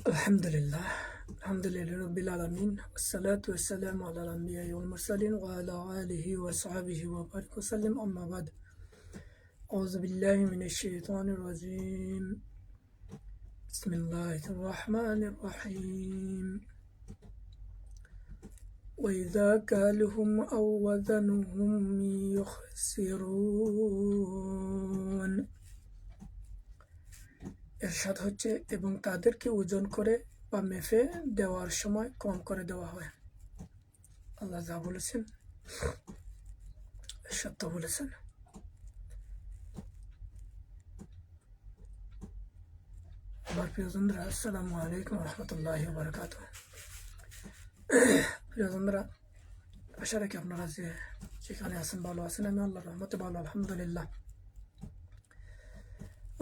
Alhamdulillah. Alhamdulillah Rabbil Alamin. Wassalatu wassalamu ala al-anbiya'i wal mursalin wa ala alihi wa sahbihi wa barik wa sallim amma ba'd. A'udhu billahi minash shaitanir rajim. Bismillahir rahmanir rahim. وإذا كالهم أو وزنهم يخسرون এরশাদ হচ্ছে এবং তাদেরকে ওজন করে বা মেপে দেওয়ার সময় কম করে দেওয়া হয়। আল্লাহ যা বলেছেন সত্য বলেছেন। আমার প্রিয়জনরা, আসসালামু আলাইকুম রহমতুল্লাহি ওয়া বারাকাতুহু। প্রিয়জনরা, আশা রাখি আপনারা যেখানে আছেন ভালো আছেন। আমি আল্লাহর রহমতে ভালো, আলহামদুলিল্লাহ।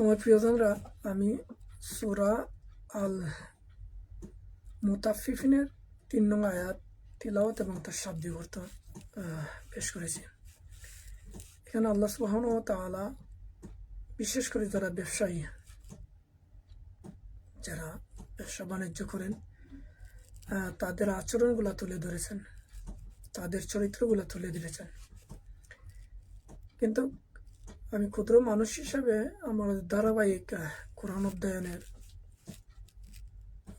আমার প্রিয়জনরা, আমি সূরা আল মুতাফফিফিনের ৩ নং আয়াত তিলাওয়াত এবং তার শাব্দিক অর্থ পেশ করেছি। এখানে আল্লাহ সুবহানাহু ওয়া তাআলা বিশেষ করে যারা ব্যবসায়ী, যারা ব্যবসা বাণিজ্য করেন, তাদের আচরণগুলো তুলে ধরেছেন, তাদের চরিত্রগুলো তুলে ধরেছেন। কিন্তু আমি ক্ষুদ্র মানুষ হিসাবে আমার ধারাবাহিক কোরআন অধ্যয়নের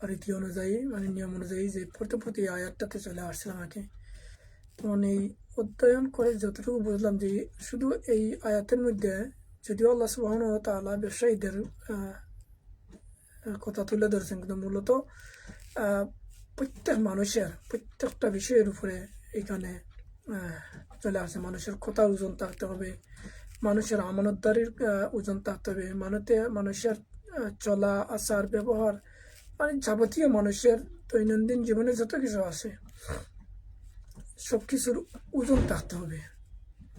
রীতি অনুযায়ী, মানে নিয়ম অনুযায়ী যে পড়তে আয়াতটাতে চলে আসছিলাম আর কি। তখন এই অধ্যয়ন করে যতটুকু বুঝলাম যে শুধু এই আয়াতের মধ্যে যদিও আল্লাহ সুবহানাহু ওয়া তাআলা ব্যবসায়ীদের কথা তুলে ধরেছেন, কিন্তু মূলত প্রত্যেক মানুষের প্রত্যেকটা বিষয়ের উপরে এখানে চলে আসে। মানুষের কথা ওজন থাকতে হবে, মানুষের আমানতদারির ওজন থাকতে হবে, মানুষের চলা আচার ব্যবহার, মানে যাবতীয় মানুষের দৈনন্দিন জীবনে যত কিছু আছে সব কিছুর ওজন থাকতে হবে।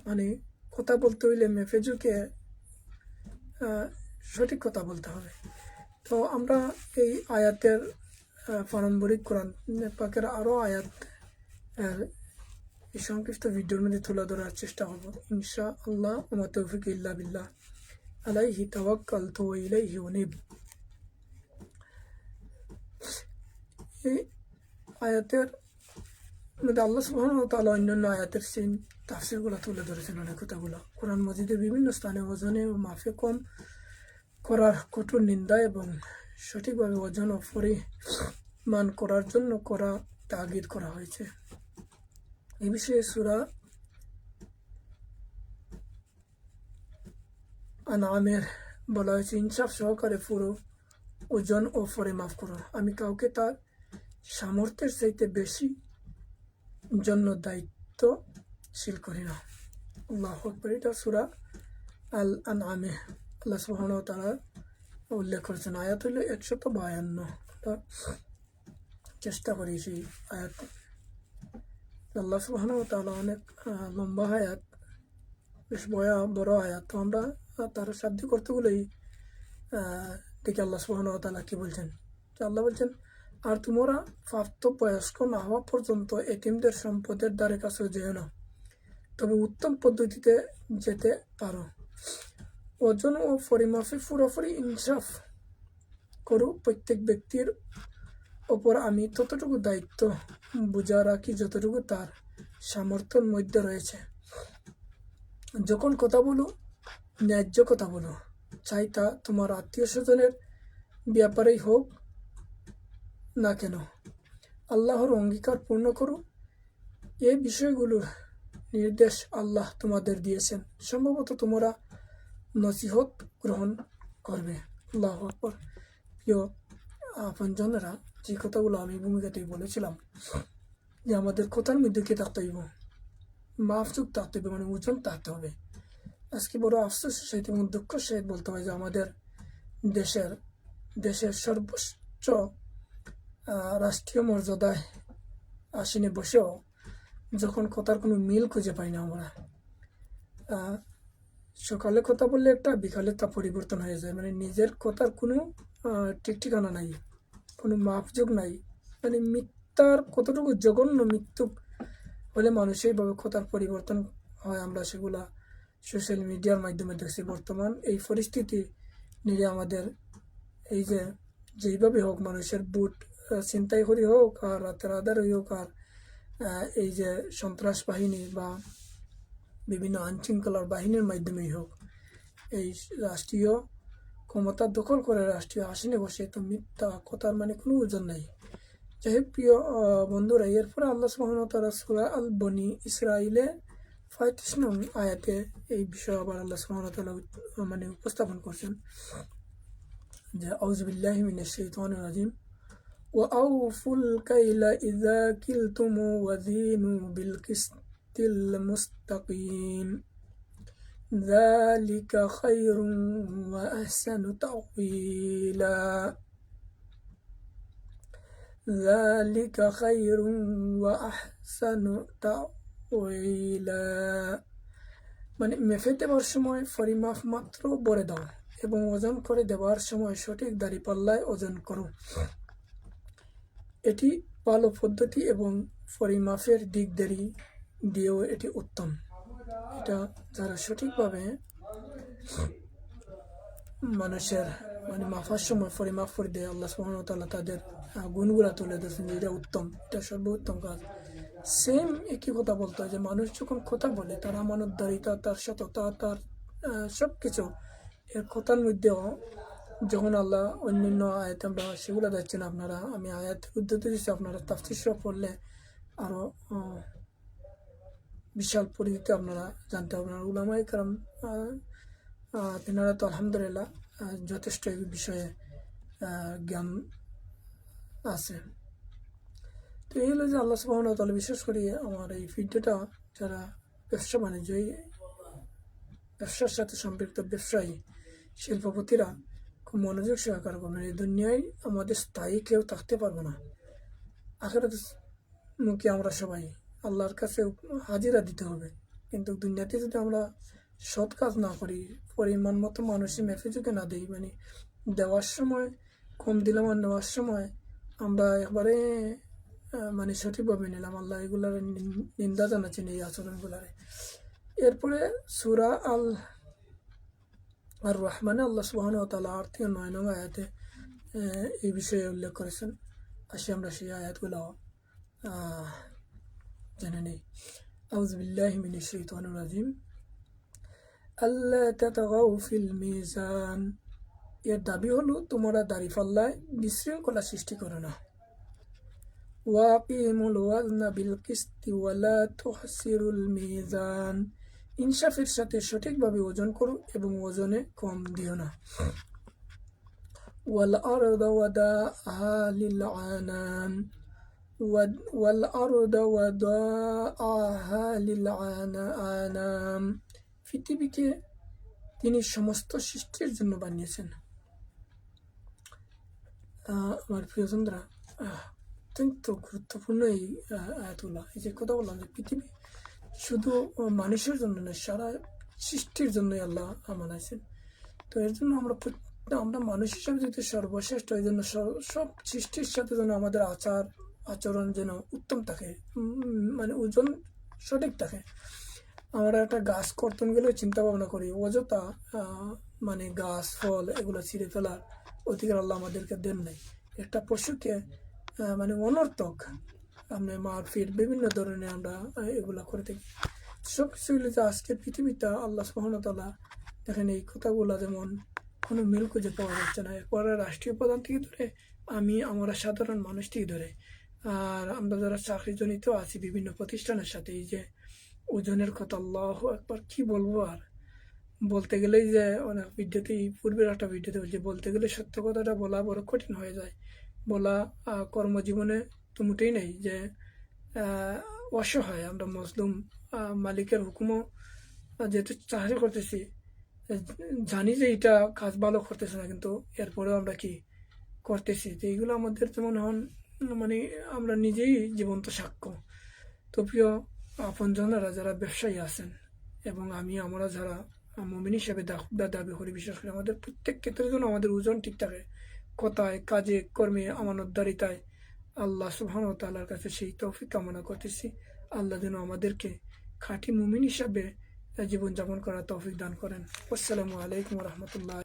মানে কথা বলতে হইলে মেফেজুকে সঠিক কথা বলতে হবে। তো আমরা এই আয়াতের পারম্পরিক কোরআন পাকের আরও আয়াত এই সংক্ষিপ্ত ভিডিওর মধ্যে তুলে ধরার চেষ্টা করব ইনশাআল্লাহ। ওয়া তাওফিক ইল্লা বিল্লাহ, আলাইহি তাওয়াক্কালতু ওয়া ইলাইহি উনীব। এই আয়াতের মধ্যে আল্লাহ সুবহানাহু ওয়া তাআলা অন্যান্য আয়াতের তাফসীরগুলো তুলে ধরেছেন, অনেক কথাগুলো। কোরআন মাজিদের বিভিন্ন স্থানে ওজনে ও মাফে কম করার কঠোর নিন্দা এবং সঠিকভাবে ওজন ও পরিমাণ করার জন্য তাগিদ করা হয়েছে। এই বিষয়ে সূরা আনআমের বলা হয়েছে, ইনসাফ সহকারে পুরো ওজন ও পরিমাপ করো। আমি কাউকে তার সামর্থ্যের চাইতে বেশি জন্য দায়িত্বশীল করি না। আল্লাহু আকবার। এটা সূরা আল আনআমে আল্লাহ সুবহানাহু ওয়া তাআলা উল্লেখ করেছেন। আয়াত হলো 152। চেষ্টা করি সেই আয়াত। আল্লাহ সুবহানাহু ওয়া তাআলা অনেক লম্বা আয়াত, বেশ বড় আয়াত। তো আমরা তার শাব্দিক অর্থগুলোই দেখি আল্লাহ সুবহানাহু ওয়া তাআলা কি বলছেন। আল্লাহ বলছেন, আর তোমরা প্রাপ্তবয়স্ক না হওয়া পর্যন্ত এতিমদের সম্পদের দ্বারে কাছে যেও না, তবে উত্তম পদ্ধতিতে যেতে পারো। ওজন ও পরিমাপে পুরোপুরি ইনসাফ করো। প্রত্যেক ব্যক্তির ওপর আমি ততটুকু দায়িত্ব বোঝা রাখি যতটুকু তার সামর্থ্যের মধ্যে রয়েছে। যখন কথা বলো, ন্যায্য কথা বলো, চাই তা তোমার আত্মীয় স্বজনের ব্যাপারেই হোক না কেন। আল্লাহর অঙ্গীকার পূর্ণ করো। এই বিষয়গুলোর নির্দেশ আল্লাহ তোমাদের দিয়েছেন, সম্ভবত তোমরা নসিহত গ্রহণ করবে। আল্লাহু আকবার। প্রিয় আপনজনেরা, যে কথাগুলো আমি ভূমিকাতেই বলেছিলাম যে আমাদের কথার মধ্যে কি থাকতে হইব, মাফযুক থাকতে হবে, মানে ওজন থাকতে হবে। আজকে বড় আফসোসের সহিত এবং দুঃখের সহিত বলতে হয় যে আমাদের দেশের সর্বোচ্চ রাষ্ট্রীয় মর্যাদায় আসীনে বসেও যখন কথার কোনো মিল খুঁজে পাই না আমরা। সকালে কথা বললে একটা, বিকালে তা পরিবর্তন হয়ে যায়। মানে নিজের কথার কোনো ঠিক ঠিকানা নাই, কোনো মাপযোগ নাই। মানে মিথ্যার কতটুকু জঘন্য মৃত্যু হলে মানুষ এইভাবে কথার পরিবর্তন হয়, আমরা সেগুলা সোশ্যাল মিডিয়ার মাধ্যমে দেখছি। বর্তমান এই পরিস্থিতি নিয়ে আমাদের এই যে যেইভাবে হোক মানুষের বুট ছিনতাই করি হোক আর রাতের আধারই হোক আর এই যে সন্ত্রাস বাহিনী বা বিভিন্ন আইনশৃঙ্খলার বাহিনীর মাধ্যমেই হোক এই রাষ্ট্রীয় ক্ষমতা দখল করে রাষ্ট্রীয় আসনে বসে তো মিথ্যা কথার মানে কোনো ওজন নাই। যাই হোক প্রিয় বন্ধুরা, এরপরে আল্লাহ সুবহানাহু ওয়া তাআলা সূরা আল বনি ইসরাইলে ৩৫ নং আয়াতে এই বিষয়ে আবার আল্লাহ সুবহানাহু ওয়া তাআলা মানে উপস্থাপন করছেন যে আউযু বিল্লাহি মিনাশ শাইতানির রাজিম ওয়া আউফুল কাইলা ইযা কিলতুম ওয়াজিনু বিল কিসতিল মুস্তাকিম যালিকা খায়রুন ওয়া আহসানু তা'ওয়িলা ذلك خير وأحسن تأويلا। মানে মেপে দেওয়ার সময় পরিমাপ মাত্র ভরে দাও এবং ওজন করে দেওয়ার সময় সঠিক দাঁড়িপাল্লায় ওজন করো, এটি ভালো পদ্ধতি এবং পরিমাপের দিক দিয়েও এটি উত্তম। এটা যারা সঠিকভাবে মানুষের মানে মাপার সময় পরিমাপ করে দেয় আল্লাহ সুবহানাহু ওয়া তাআলা তাদের গুণগুলা তুলে দিয়েছেন যে এটা উত্তম, এটা সর্বোত্তম কাজ। সেম একই কথা বলতে হয় যে মানুষ যখন কথা বলে তার আমানতদারিতা, তার সততা, তার সব কিছু এর কথার মধ্যেও যখন আল্লাহ অন্যান্য আয়াত আমরা সেগুলো দেখছেন আপনারা, আমি আয়াত উদ্ধৃতি দিচ্ছি, আপনারা তাফসীর সহ পড়লে আরও বিশাল পরিধিতে আপনারা জানতে পারবেন। উলামায়ে কেরাম তেনারা তো আলহামদুলিল্লাহ যথেষ্ট এই বিষয়ে জ্ঞান আছে। তো এই হলো যে আল্লাহ সুবহানাহু ওয়া তাআলা বিশেষ করে আমার এই ভিডিওটা যারা ব্যবসা বাণিজ্য ব্যবসার সাথে সম্পৃক্ত ব্যবসায়ী শিল্পপতিরা খুব মনোযোগ সহকারে করবেন। এই দুনিয়ায় আমাদের স্থায়ী কেউ থাকতে পারবো না, আখিরাত মুখে আমরা সবাই আল্লাহর কাছে হাজিরা দিতে হবে। কিন্তু দুনিয়াতে যদি আমরা সৎ কাজ না করি, পরিমাণ মতো মানুষের মেপে যদি না দিই, মানে দেওয়ার সময় কম দিলাম আর নেওয়ার সময় আমরা একবারে মানে সঠিকভাবে নিলাম, আল্লাহ এগুলার নিন্দা জানাচ্ছেন এই আচরণগুলারে। এরপরে সূরা আল রহমানে আল্লাহ সুবহানাহু ওয়া তাআলা ৮ থেকে ৯ নং আয়াতে এই বিষয়ে উল্লেখ করেছেন। আসি আমরা সেই আয়াতগুলো জেনে নেই। আউযু বিল্লাহি মিনাশ শাইতানির রাজিম আল্লা তাতাগাউ ফিল মিজান, এর দাবি হলো তোমরা দাড়িপাল্লায় বিশৃঙ্খলা সৃষ্টি করো না। ওয়াকিমুল ওয়াজনা বিল কিসতি ওয়ালা তুহসিরুল মিজান, ইনসাফের সাথে সঠিকভাবে ওজন করো এবং ওজনে কম দিও না। ওয়াল আরদা ওয়াদাআহা লিল আনাম ওয়াল আরদা ওয়াদাআহা লিল আনাম, পৃথিবীকে তিনি সমস্ত সৃষ্টির জন্য বানিয়েছেন। আমার প্রিয়জনরা, অত্যন্ত গুরুত্বপূর্ণ এই আয়াতগুলো। এই যে কথা বললাম যে পৃথিবী শুধু মানুষের জন্য নয়, সারা সৃষ্টির জন্যই আল্লাহ বানাইছেন। তো এর জন্য আমরা মানুষ হিসাবে যদি সর্বশ্রেষ্ঠ, এই জন্য সব সৃষ্টির সাথে যেন আমাদের আচরণ যেন উত্তম থাকে, মানে ওজন সঠিক থাকে। আমরা একটা গাছ কর্তন গেলেও চিন্তা ভাবনা করি, অযথা মানে গাছ ফল এগুলো ছিঁড়ে ফেলার অধিকার আল্লাহ আমাদেরকে দেন নাই। একটা পশুকে মানে অনর্থক আমরা মারপিট বিভিন্ন ধরনের আমরা এগুলো করে থাকি। সব কিছু হলে যে আজকে পৃথিবীটা আল্লাহ সুবহানাহু ওয়া তাআলা দেখেন এই কথাগুলো যেমন কোনো মিল খুঁজে পাওয়া যাচ্ছে না। এরপরে রাষ্ট্রীয় প্রধান থেকে ধরে আমরা সাধারণ মানুষ থেকে ধরে আর আমরা যারা চাকরিজনিত আছি বিভিন্ন প্রতিষ্ঠানের সাথে, এই যে ওজনের কথা আল্লাহু আকবার, কি বলবো আর বলতে গেলেই যে অনেক ভিডিওতে, পূর্বের একটা ভিডিওতে বলছি, বলতে গেলে সত্য কথাটা বলা বড় কঠিন হয়ে যায়। বলা কর্মজীবনে তো মোটেই নেই যে অসহায় আমরা মজলুম, মালিকের হুকুমও যেহেতু চাকরি করতেছি, জানি যে এটা কাজ ভালো করতেছে না, কিন্তু এরপরেও আমরা কি করতেছি। তো এইগুলো আমাদের যেমন মানে আমরা নিজেই জীবন্ত সাক্ষ্য। তো প্রিয় আপনজনেরা যারা ব্যবসায়ী আছেন এবং আমরা যারা মুমিন হিসেবে দাবি করি, বিশেষ করে আমাদের প্রত্যেক ক্ষেত্রের জন্য আমাদের ওজন ঠিক থাকে, কথায়, কাজে, কর্মে, আমানতদারিতায়। আল্লাহ সুবহানাহু ওয়া তাআলার কাছে সেই তৌফিক কামনা করতেছি। আল্লাহ যেন আমাদেরকে খাঁটি মুমিন হিসাবে জীবনযাপন করার তৌফিক দান করেন। আসসালামু আলাইকুম ওয়া রাহমাতুল্লাহ।